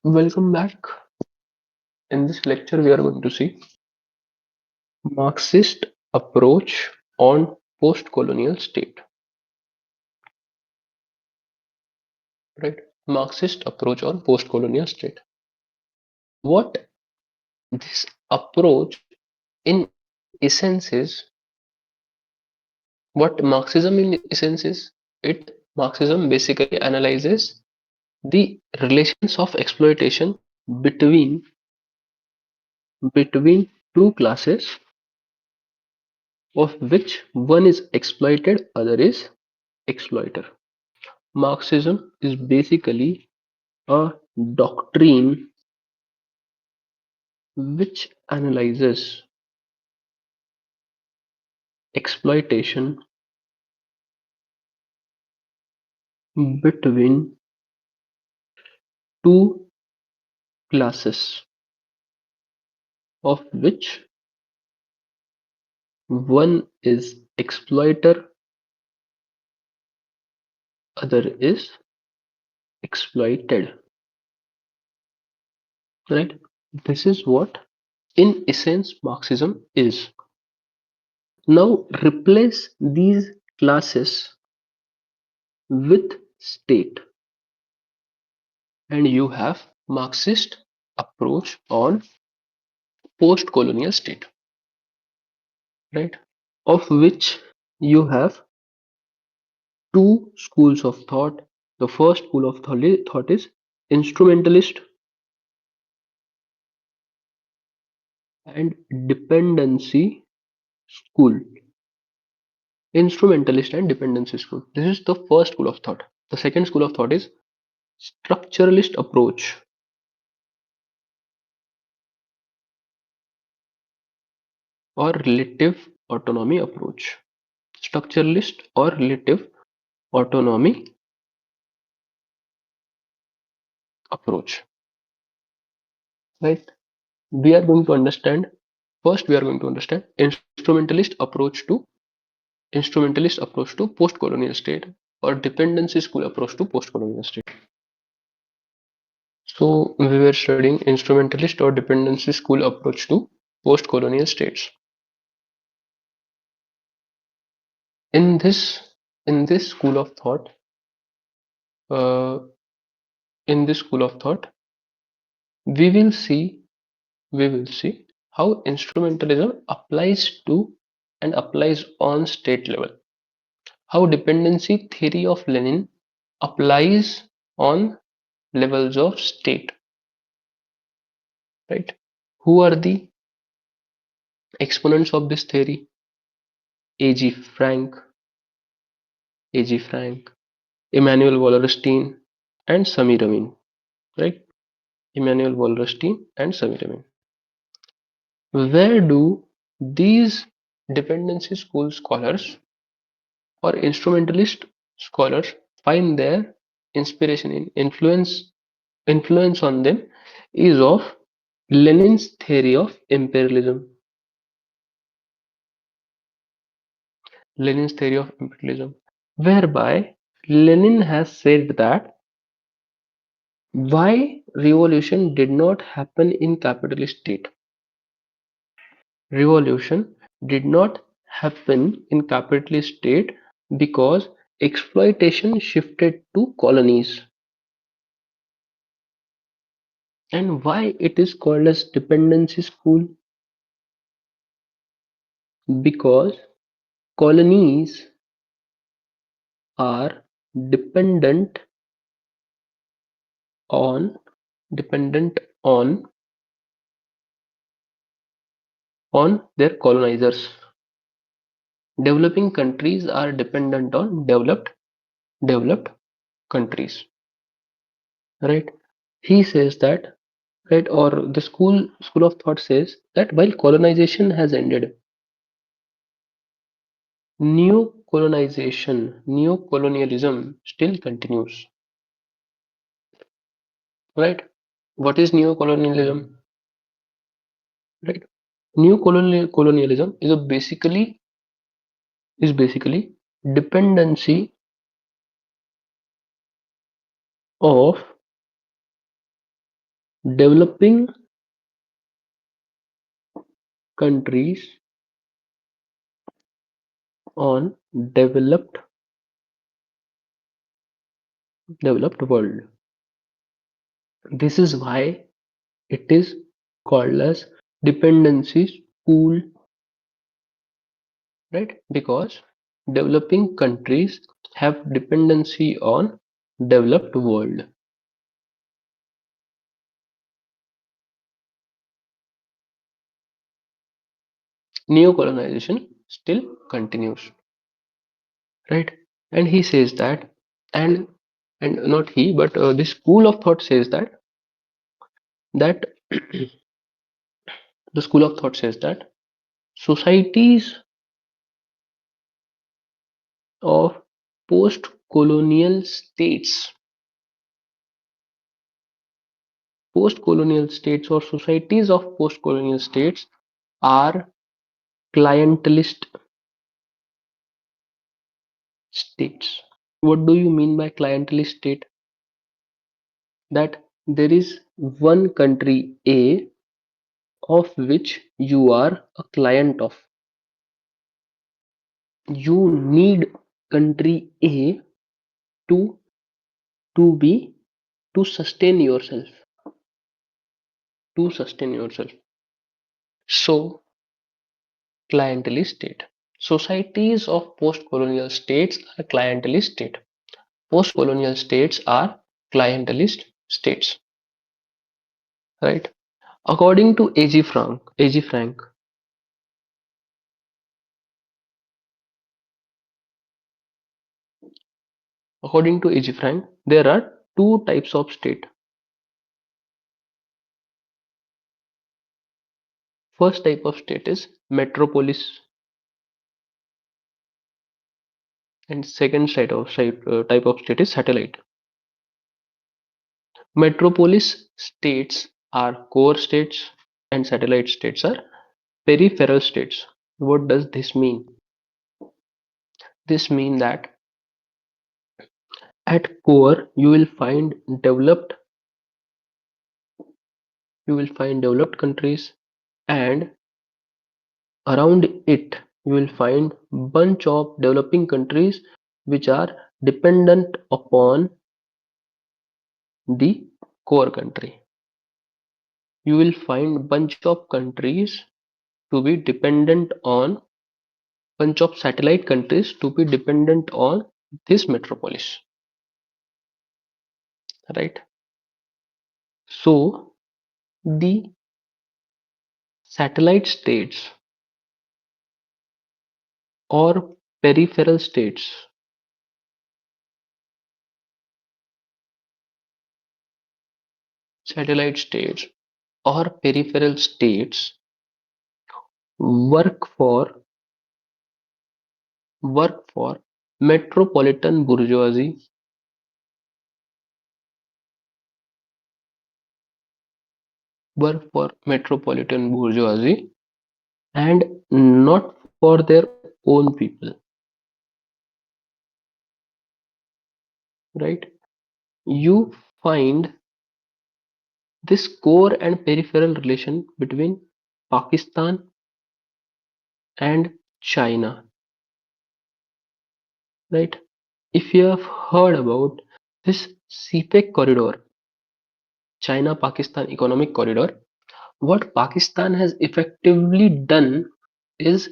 Welcome back. In this lecture, we are going to see Marxist approach on post-colonial state. Right? Marxist approach on post-colonial state. What this approach in essence is, what Marxism in essence is, Marxism basically analyzes the relations of exploitation between between two classes, of which one is exploited, other is exploiter. Marxism is basically a doctrine which analyzes exploitation between two classes, of which one is exploiter, other is exploited. Right? This is what, in essence, Marxism is. Now replace these classes with state, and you have Marxist approach on post-colonial state, right? Of which you have two schools of thought. The first school of thought is instrumentalist and dependency school. Instrumentalist and dependency school. This is the first school of thought. The second school of thought is structuralist approach or relative autonomy approach. Structuralist or relative autonomy approach. Right? We are going to understand First we are going to understand instrumentalist approach to post-colonial state, or dependency school approach to post-colonial state. So we were studying instrumentalist or dependency school approach to post-colonial states. In this school of thought, uh, in this school of thought, we will see how instrumentalism applies to and applies on state level. How dependency theory of Lenin applies on levels of state, right? Who are the exponents of this theory? A.G. Frank, A.G. Frank, Emmanuel Wallerstein, and Samir Amin, right? Emmanuel Wallerstein and Samir Amin. Where do these dependency school scholars or instrumentalist scholars find their inspiration in influence on them is of Lenin's theory of imperialism. Lenin's theory of imperialism, whereby Lenin has said that why revolution did not happen in capitalist state. Revolution did not happen in capitalist state because exploitation shifted to colonies. And why it is called as dependency school? Because colonies are dependent on dependent on their colonizers. Developing countries are dependent on developed countries, right? He says that, right, or the school of thought says that while colonization has ended, neocolonialism still continues, right? What is neocolonialism? Right? Colonialism is basically dependency of developing countries on developed world. This is why it is called as dependency pool, right? Because developing countries have dependency on developed world. Neocolonization still continues, right? And he says that, and not he, but this school of thought says that the school of thought says that societies of post-colonial states, post-colonial states or societies of post-colonial states are clientelist states. What do you mean by clientelist state? That there is one country A of which you are a client of. You need country A to be to sustain yourself, to sustain yourself. So clientelist state. Societies of post-colonial states are clientelist state. Post-colonial states are clientelist states, right? According to A.G. Frank, there are two types of state. First type of state is metropolis, and second type of state is satellite. Metropolis states are core states, and satellite states are peripheral states. What does this mean? This means that at core developed you will find developed countries, and around it you will find bunch of developing countries which are dependent upon the core country. You will find bunch of countries to be dependent on bunch of satellite countries to be dependent on this metropolis, right? So the satellite states or peripheral states, satellite states or peripheral states work for metropolitan bourgeoisie, and not for their own people, right? You find this core and peripheral relation between Pakistan and China, right? If you have heard about this CPEC corridor, China Pakistan Economic Corridor, what Pakistan has effectively done is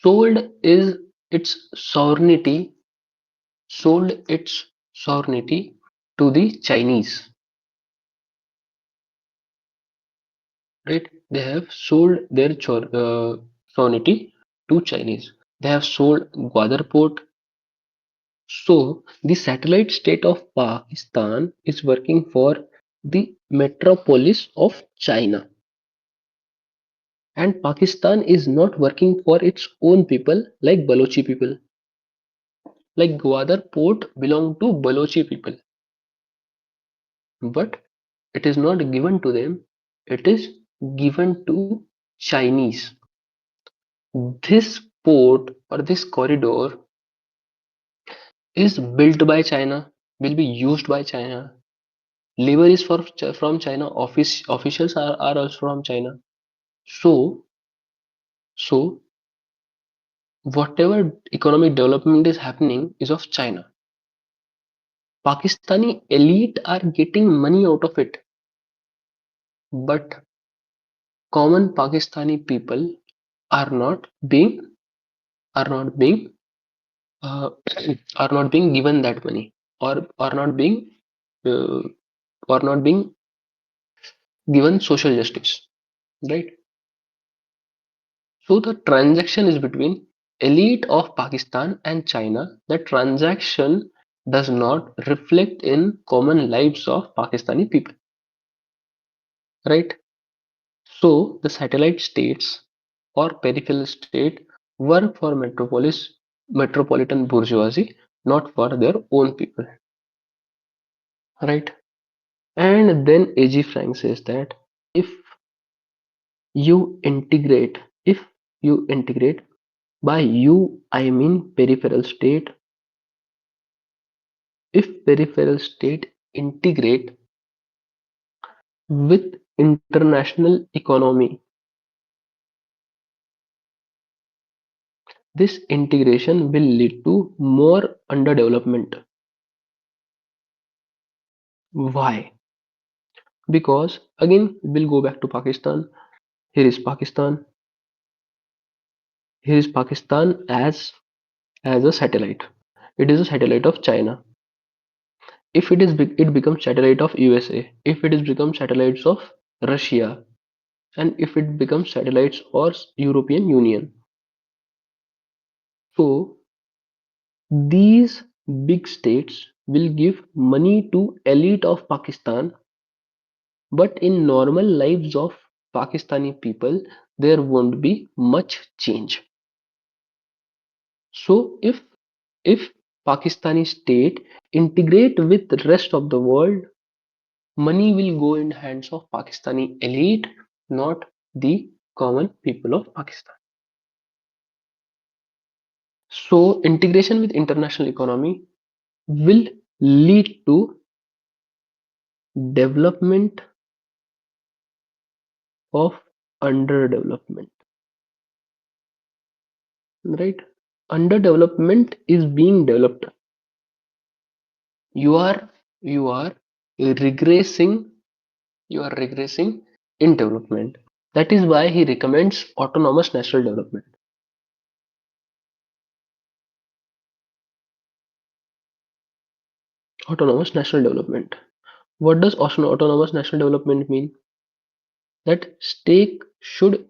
sold is its sovereignty sold its sovereignty to the Chinese, right? They have sold their sovereignty to Chinese. They have sold Gwadar port. So the satellite state of Pakistan is working for the metropolis of China, and Pakistan is not working for its own people like Balochi people. Like Gwadar port belong to Balochi people, but it is not given to them. It is given to Chinese. This port or this corridor is built by China, will be used by China, labor is from China, officials are also from China. So so whatever economic development is happening is of China. Pakistani elite are getting money out of it, but common Pakistani people are not being are not being uh, are not being given that money, or uh, are not being given social justice, right? So the transaction is between elite of Pakistan and China. The transaction does not reflect in common lives of Pakistani people, right? So the satellite states or peripheral state work for metropolitan bourgeoisie, not for their own people, right? And then A.G. Frank says that if if you integrate, by you I mean peripheral state, if peripheral state integrate with international economy, this integration will lead to more underdevelopment. Why? Because again we'll go back to Pakistan. Here is Pakistan. Here is Pakistan as a satellite. It is a satellite of China. If it becomes satellite of USA, if it is becomes satellites of Russia, and if it becomes satellites of European Union. So these big states will give money to elite of Pakistan, but in normal lives of Pakistani people, there won't be much change. So if Pakistani state integrate with the rest of the world, money will go in hands of Pakistani elite, not the common people of Pakistan. So integration with international economy will lead to development of underdevelopment, right? Underdevelopment is being developed. You are regressing. You are regressing in development. That is why he recommends autonomous national development. Autonomous national development. What does autonomous national development mean? That state should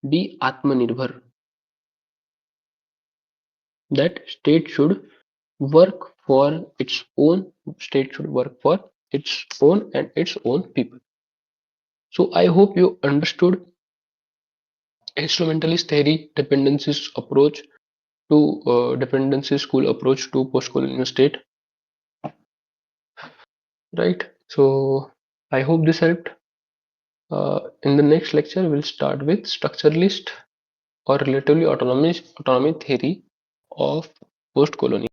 be atmanirbhar. That work for its own state should work for its own and its own people. So I hope you understood instrumentalist theory, dependency school approach to post-colonial state, right? So I hope this helped. In the next lecture, we'll start with structuralist or relatively autonomy theory of post-colonial.